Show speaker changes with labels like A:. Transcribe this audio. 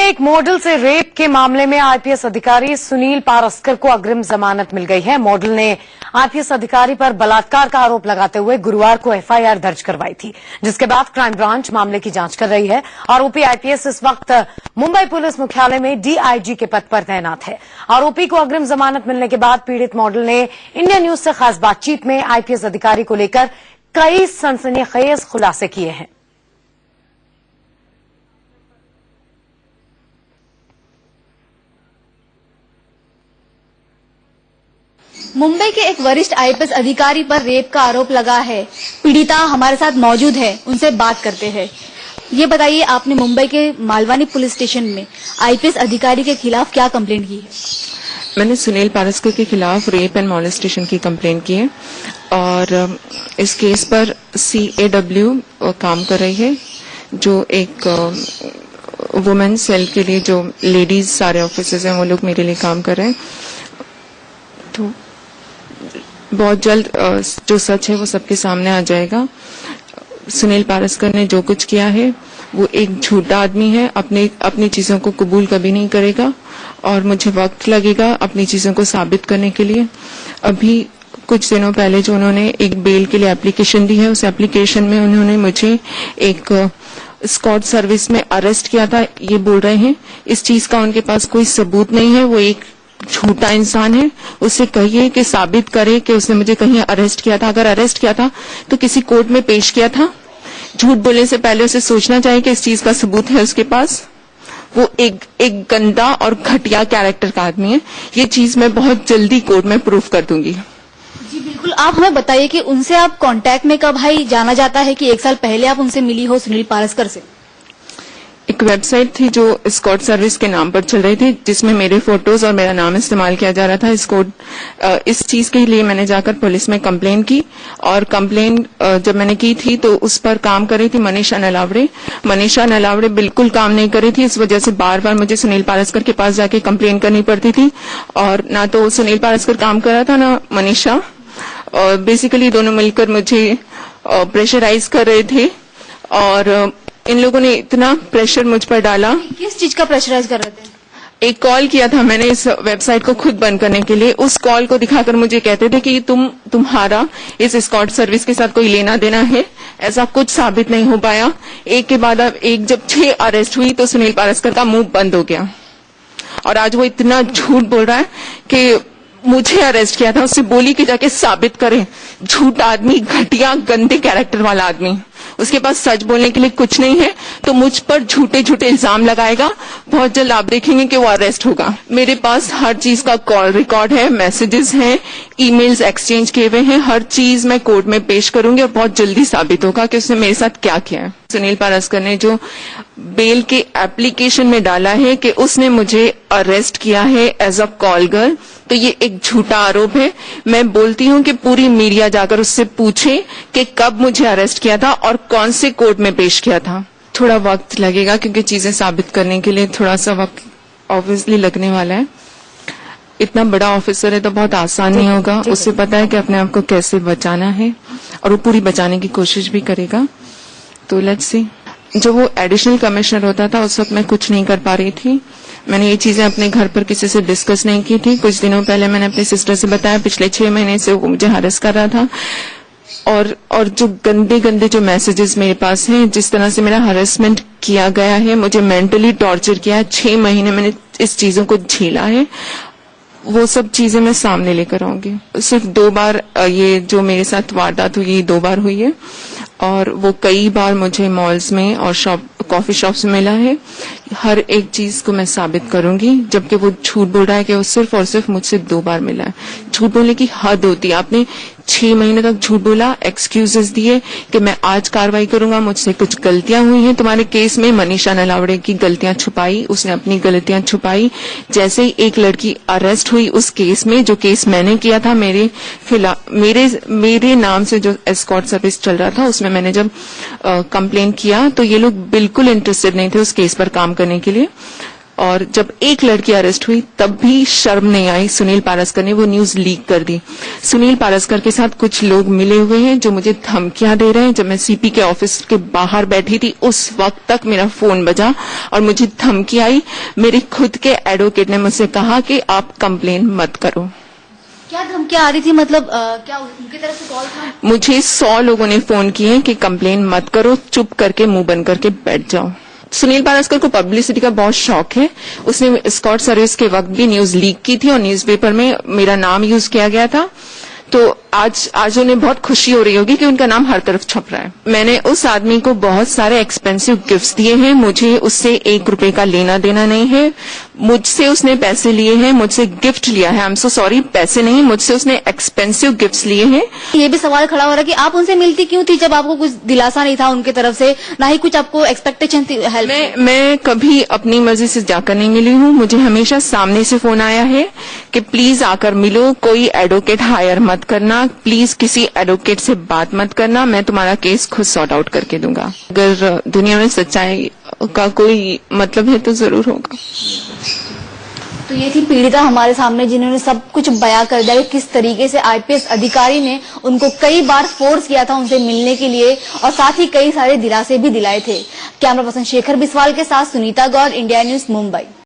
A: एक मॉडल से रेप के मामले में आईपीएस अधिकारी सुनील पारस्कर को अग्रिम जमानत मिल गई है। मॉडल ने आईपीएस अधिकारी पर बलात्कार का आरोप लगाते हुए गुरुवार को एफआईआर दर्ज करवाई थी, जिसके बाद क्राइम ब्रांच मामले की जांच कर रही है। आरोपी आईपीएस इस वक्त मुंबई पुलिस मुख्यालय में डीआईजी के पद पर तैनात है। आरोपी को अग्रिम जमानत मिलने के बाद पीड़ित मॉडल ने इंडिया न्यूज से खास बातचीत में आईपीएस अधिकारी को लेकर कई सनसनीखेज खुलासे किए हैं।
B: मुंबई के एक वरिष्ठ आईपीएस अधिकारी पर रेप का आरोप लगा है। पीड़िता हमारे साथ मौजूद है, उनसे बात करते हैं। ये बताइए, आपने मुंबई के मालवानी पुलिस स्टेशन में आईपीएस अधिकारी के खिलाफ क्या कंप्लेंट की है?
C: मैंने सुनील पारस्कर के खिलाफ रेप एंड मॉलेस्टेशन की कंप्लेंट की है और इस केस पर CAW काम कर रही है, जो एक वुमेन सेल के लिए जो लेडीज सारे ऑफिसर्स हैं वो लोग मेरे लिए काम कर रहे हैं। तो बहुत जल्द जो सच है वो सबके सामने आ जाएगा। सुनील पारस्कर ने जो कुछ किया है वो एक झूठा आदमी है, अपनी चीजों को कबूल कभी नहीं करेगा और मुझे वक्त लगेगा अपनी चीजों को साबित करने के लिए। अभी कुछ दिनों पहले जो उन्होंने एक बेल के लिए एप्लीकेशन दी है, उस एप्लीकेशन में उन्होंने मुझे एक स्कॉट सर्विस में अरेस्ट किया था, ये बोल रहे हैं। इस चीज का उनके पास कोई सबूत नहीं है, वो एक झूठा इंसान है। उससे कहिए कि साबित करे कि उसने मुझे कहीं अरेस्ट किया था। अगर अरेस्ट किया था तो किसी कोर्ट में पेश किया था। झूठ बोलने से पहले उसे सोचना चाहिए कि इस चीज का सबूत है उसके पास। वो एक गंदा और घटिया कैरेक्टर का आदमी है। ये चीज मैं बहुत जल्दी कोर्ट में प्रूफ कर दूंगी।
B: जी बिल्कुल, आप हमें बताइए कि उनसे आप कांटेक्ट में कब आई? जाना जाता है कि 1 साल पहले आप उनसे मिली हो सुनील पारस्कर से?
C: एक वेबसाइट थी जो स्कॉट सर्विस के नाम पर चल रही थी, जिसमें मेरे फोटोज और मेरा नाम इस्तेमाल किया जा रहा था। इस चीज के लिए मैंने जाकर पुलिस में कंप्लेन की और कंप्लेन जब मैंने की थी तो उस पर काम कर रही थी मनीषा नलावड़े। मनीषा नलावड़े बिल्कुल काम नहीं कर रही थी, इस वजह से बार बार मुझे सुनील पारस्कर के पास जाके कंप्लेन करनी पड़ती थी और ना तो सुनील पारस्कर काम कर रहा था ना मनीषा। और बेसिकली दोनों मिलकर मुझे प्रेशराइज कर रहे थे और इन लोगों ने इतना प्रेशर मुझ पर डाला।
B: किस चीज का प्रेशराइज कर रहे थे?
C: एक कॉल किया था मैंने इस वेबसाइट को खुद बंद करने के लिए। उस कॉल को दिखाकर मुझे कहते थे कि तुम्हारा इस स्कॉट सर्विस के साथ कोई लेना देना है। ऐसा कुछ साबित नहीं हो पाया। एक के बाद अब एक जब 6 अरेस्ट हुई तो सुनील पारस्कर का मुंह बंद हो गया और आज वो इतना झूठ बोल रहा है कि मुझे अरेस्ट किया था। उससे बोली कि जाके साबित करें। झूठा आदमी, घटिया गंदे कैरेक्टर वाला आदमी, उसके पास सच बोलने के लिए कुछ नहीं है तो मुझ पर झूठे झूठे इल्जाम लगाएगा। बहुत जल्द आप देखेंगे कि वो अरेस्ट होगा। मेरे पास हर चीज का कॉल रिकॉर्ड है, मैसेजेस हैं, ईमेल्स एक्सचेंज किए हुए हैं। हर चीज मैं कोर्ट में पेश करूंगी और बहुत जल्दी साबित होगा कि उसने मेरे साथ क्या किया है। सुनील पारस्कर ने जो बेल के एप्लीकेशन में डाला है कि उसने मुझे अरेस्ट किया है एज अ कॉल गर्ल, तो ये एक झूठा आरोप है। मैं बोलती हूँ कि पूरी मीडिया जाकर उससे पूछे कि कब मुझे अरेस्ट किया था और कौन से कोर्ट में पेश किया था। थोड़ा वक्त लगेगा क्योंकि चीजें साबित करने के लिए थोड़ा सा वक्त ऑब्वियसली लगने वाला है। इतना बड़ा ऑफिसर है तो बहुत आसान नहीं होगा। उससे पता है कि अपने आप को कैसे बचाना है और वो पूरी बचाने की कोशिश भी करेगा। तो लेट्स सी। जब वो एडिशनल कमिश्नर होता था उस वक्त मैं कुछ नहीं कर पा रही थी। मैंने ये चीजें अपने घर पर किसी से डिस्कस नहीं की थी। कुछ दिनों पहले मैंने अपनी सिस्टर से बताया, पिछले 6 महीने से वो मुझे हरेस कर रहा था और जो गंदे गंदे जो मैसेजेस मेरे पास हैं, जिस तरह से मेरा हरेसमेंट किया गया है, मुझे मेंटली टॉर्चर किया है, 6 महीने मैंने इस चीजों को झेला है, वो सब चीजें मैं सामने लेकर आऊंगी। सिर्फ 2 बार ये जो मेरे साथ वारदात हुई ये 2 बार हुई है और वो कई बार मुझे मॉल्स में और कॉफी शॉप्स में मिला है। हर एक चीज को मैं साबित करूंगी, जबकि वो झूठ बोल रहा है कि वो सिर्फ और सिर्फ मुझसे 2 बार मिला है। झूठ बोलने की हद होती है। आपने 6 महीने तक झूठ बोला, एक्सक्यूजेस दिए कि मैं आज कार्रवाई करूंगा, मुझसे कुछ गलतियां हुई हैं। तुम्हारे केस में मनीषा नलावड़े की गलतियां छुपाई, उसने अपनी गलतियां छुपाई। जैसे ही एक लड़की अरेस्ट हुई उस केस में, जो केस मैंने किया था, मेरे नाम से जो एस्कॉर्ट सर्विस चल रहा था, उसमें मैंने जब कंप्लेन किया तो ये लोग बिल्कुल इंटरेस्टेड नहीं थे उस केस पर काम करने के लिए। और जब एक लड़की अरेस्ट हुई तब भी शर्म नहीं आई, सुनील पारस्कर ने वो न्यूज लीक कर दी। सुनील पारस्कर के साथ कुछ लोग मिले हुए हैं जो मुझे धमकियां दे रहे हैं। जब मैं सीपी के ऑफिस के बाहर बैठी थी उस वक्त तक मेरा फोन बजा और मुझे धमकी आई। मेरे खुद के एडवोकेट ने मुझसे कहा कि आप कंप्लेन मत करो।
B: क्या धमकियां आ रही थी, मतलब क्या उनकी तरफ से कॉल था?
C: मुझे 100 लोगों ने फोन किए कि कंप्लेन मत करो, चुप करके मुंह बंद करके बैठ जाओ। सुनील पारस्कर को पब्लिसिटी का बहुत शौक है। उसने एस्कॉर्ट सर्विस के वक्त भी न्यूज लीक की थी और न्यूज़पेपर में मेरा नाम यूज किया गया था। तो आज उन्हें बहुत खुशी हो रही होगी कि उनका नाम हर तरफ छप रहा है। मैंने उस आदमी को बहुत सारे एक्सपेंसिव गिफ्ट्स दिए हैं। मुझे उससे 1 रुपए का लेना देना नहीं है। मुझसे उसने पैसे लिए हैं, मुझसे गिफ्ट लिया है। आई एम सो सॉरी, पैसे नहीं, मुझसे उसने एक्सपेंसिव गिफ्ट्स लिए हैं।
B: ये भी सवाल खड़ा हो रहा है कि आप उनसे मिलती क्यों थी जब आपको कुछ दिलासा नहीं था उनके तरफ से, ना ही कुछ आपको एक्सपेक्टेशन थी हेल्प?
C: मैं कभी अपनी मर्जी से जाकर नहीं मिली हूँ। मुझे हमेशा सामने से फोन आया है कि प्लीज आकर मिलो, कोई एडवोकेट हायर मत करना, प्लीज किसी एडवोकेट से बात मत करना, मैं तुम्हारा केस खुद सॉर्ट आउट करके दूंगा। अगर दुनिया में सच्चाई का कोई मतलब है तो जरूर होगा।
B: तो ये थी पीड़िता हमारे सामने, जिन्होंने सब कुछ बयां कर दिया कि किस तरीके से आईपीएस अधिकारी ने उनको कई बार फोर्स किया था उनसे मिलने के लिए और साथ ही कई सारे दिलासे भी दिलाए थे। कैमरा पर्सन शेखर बिस्वाल के साथ सुनीता गौर, इंडिया न्यूज, मुंबई।